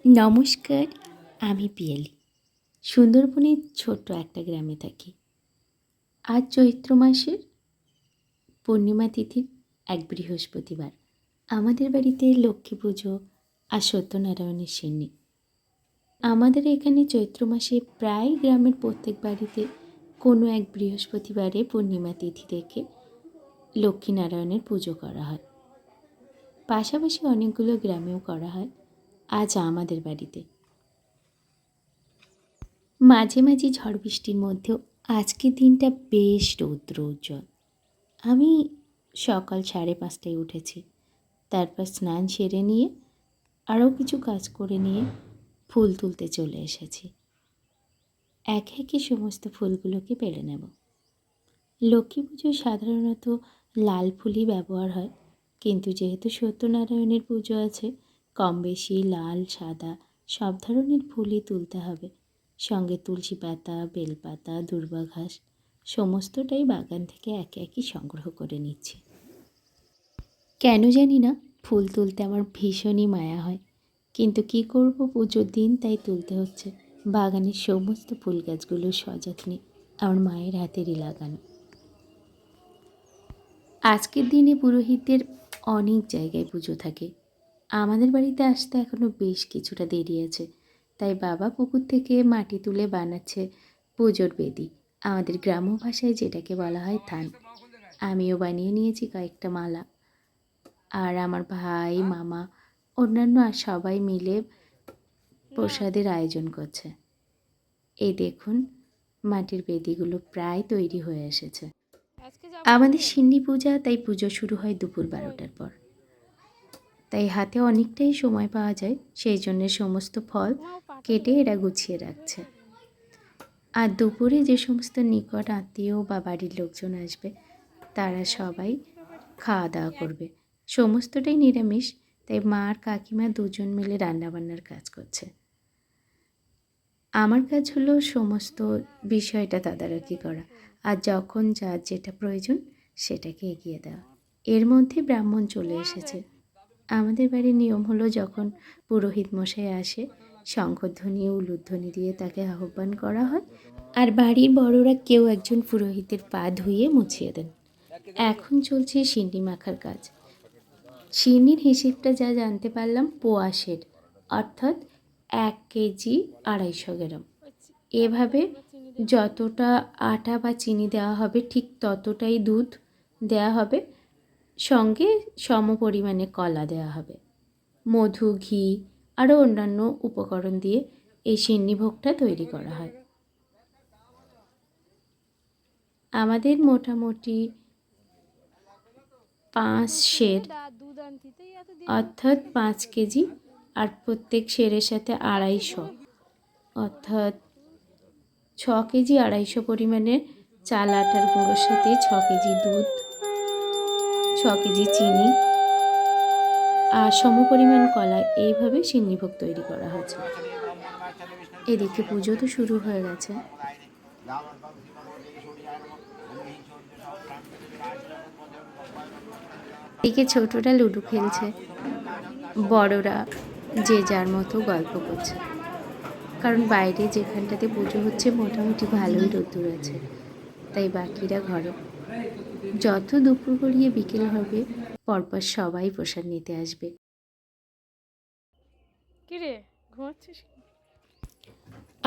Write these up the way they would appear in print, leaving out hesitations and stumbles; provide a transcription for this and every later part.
নমস্কার, আমি পিয়ালি। সুন্দরবনের ছোট্ট একটা গ্রামে থাকি। আজ চৈত্র মাসের পূর্ণিমা তিথির এক বৃহস্পতিবার। আমাদের বাড়িতে লক্ষ্মী পুজো আর সত্যনারায়ণের সিন্নি। আমাদের এখানে চৈত্র মাসে প্রায় গ্রামের প্রত্যেক বাড়িতে কোনো এক বৃহস্পতিবারে পূর্ণিমা তিথি দেখে লক্ষ্মীনারায়ণের পুজো করা হয়। পাশাপাশি অনেকগুলো গ্রামেও করা হয়। আজ আমাদের বাড়িতে মাঝে মাঝে ঝড় বৃষ্টির মধ্যেও আজকের দিনটা বেশ রৌদ্র উজ্জ্বল। আমি সকাল 5:30টায় উঠেছি। তারপর স্নান সেরে নিয়ে আরও কিছু কাজ করে নিয়ে ফুল তুলতে চলে এসেছি। একে একে সমস্ত ফুলগুলোকে পেড়ে নেব। লক্ষ্মী পুজোয় সাধারণত লাল ফুলই ব্যবহার হয়, কিন্তু যেহেতু সত্যনারায়ণের পুজো আছে, কম বেশি লাল সাদা সব ধরনের ফুলই তুলতে হবে। সঙ্গে তুলসী পাতা, বেলপাতা, দূর্বা ঘাস সমস্তটাই বাগান থেকে একে একে সংগ্রহ করে নিচ্ছি। কেন জানি না, ফুল তুলতে আমার ভীষণই মায়া হয়, কিন্তু কি করব, পুজোর দিন তাই তুলতে হচ্ছে। বাগানের সমস্ত ফুল গাছগুলো সযত্নে আমার মায়ের হাতেরই লাগানো। আজকের দিনে পুরোহিতদের অনেক জায়গায় পুজো থাকে। আমাদের বাড়িতে আসতে এখনও বেশ কিছুটা দেরি আছে, তাই বাবা পুকুর থেকে মাটি তুলে বানাচ্ছে পুজোর বেদি। আমাদের গ্রাম্য ভাষায় যেটাকে বলা হয় থান। আমিও বানিয়ে নিয়েছি কয়েকটা মালা, আর আমার ভাই, মামা, অন্যান্য আর সবাই মিলে প্রসাদের আয়োজন করছে। এই দেখুন, মাটির বেদিগুলো প্রায় তৈরি হয়ে এসেছে। আমাদের সিন্নি পূজা, তাই পুজো শুরু হয় দুপুর 12টার পর। তাই হাতে অনেকটাই সময় পাওয়া যায়, সেই জন্য সমস্ত ফল কেটে এরা গুছিয়ে রাখছে। আর দুপুরে যে সমস্ত নিকট আত্মীয় বা বাড়ির লোকজন আসবে, তারা সবাই খাওয়া দাওয়া করবে। সমস্তটাই নিরামিষ, তাই মা আর কাকিমা দুজন মিলে রান্নাবান্নার কাজ করছে। আমার কাজ হলো সমস্ত বিষয়টা তদারকি করা, আর যখন যার যেটা প্রয়োজন সেটাকে এগিয়ে দেওয়া। এর মধ্যে ব্রাহ্মণ চলে এসেছে। আমাদের বাড়ির নিয়ম হলো, যখন পুরোহিত মশাই আসে, শঙ্খধ্বনি ও উলুধ্বনি দিয়ে তাকে আহ্বান করা হয়, আর বাড়ির বড়রা কেউ একজন পুরোহিতের পা ধুয়ে মুছিয়ে দেন। এখন চলছে সিন্নি মাখার কাজ। সিন্নির হিসেবটা যা জানতে পারলাম, পোয়াশের, অর্থাৎ 1 কেজি 250 গ্রাম। এভাবে যতটা আটা বা চিনি দেওয়া হবে, ঠিক ততটাই দুধ দেওয়া হবে, সঙ্গে সম পরিমাণে কলা দেওয়া হবে। মধু, ঘি আরও অন্যান্য উপকরণ দিয়ে এই সিন্নি ভোগটা তৈরি করা হয়। আমাদের মোটামুটি 5 সের, অর্থাৎ 5 কেজি, আর প্রত্যেক সেরের সাথে 250, অর্থাৎ 6 কেজি 250 পরিমাণের চাল আটার গুঁড়োর সাথে 6 কেজি দুধ, 6 কেজি চিনি আর সম পরিমাণ কলা, এইভাবে সিন্নিভোগ তৈরি করা হয়েছে। এদিকে পুজো তো শুরু হয়ে গেছে। এদিকে ছোটরা লুডো খেলছে, বড়রা যে যার মতো গল্প করছে। কারণ বাইরে যেখানটাতে পুজো হচ্ছে মোটামুটি ভালোই রোদ্দুর আছে, তাই বাকিরা ঘরে। যত দুপুর গড়িয়ে বিকেল হবে, পরপর সবাই প্রসাদ নিতে আসবে।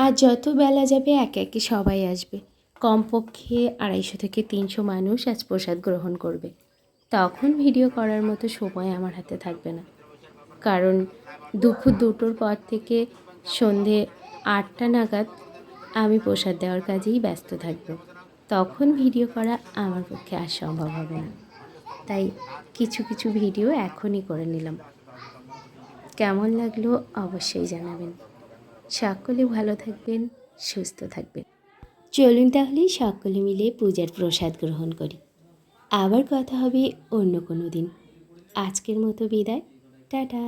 আর যত বেলা যাবে একে একে সবাই আসবে। কমপক্ষে 250 থেকে 300 মানুষ আজ প্রসাদ গ্রহণ করবে। তখন ভিডিও করার মতো সময় আমার হাতে থাকবে না, কারণ দুপুর 2টোর পর থেকে সন্ধে 8টা নাগাদ আমি প্রসাদ দেওয়ার কাজেই ব্যস্ত থাকব। তখন ভিডিও করা আমার পক্ষে আর সম্ভব হবে না, তাই কিছু কিছু ভিডিও এখনই করে নিলাম। কেমন লাগলো অবশ্যই জানাবেন। সকলে ভালো থাকবেন, সুস্থ থাকবেন। চলুন তাহলে সকলে মিলে পূজার প্রসাদ গ্রহণ করি। আবার কথা হবে অন্য কোনো দিন। আজকের মতো বিদায়, টাটা।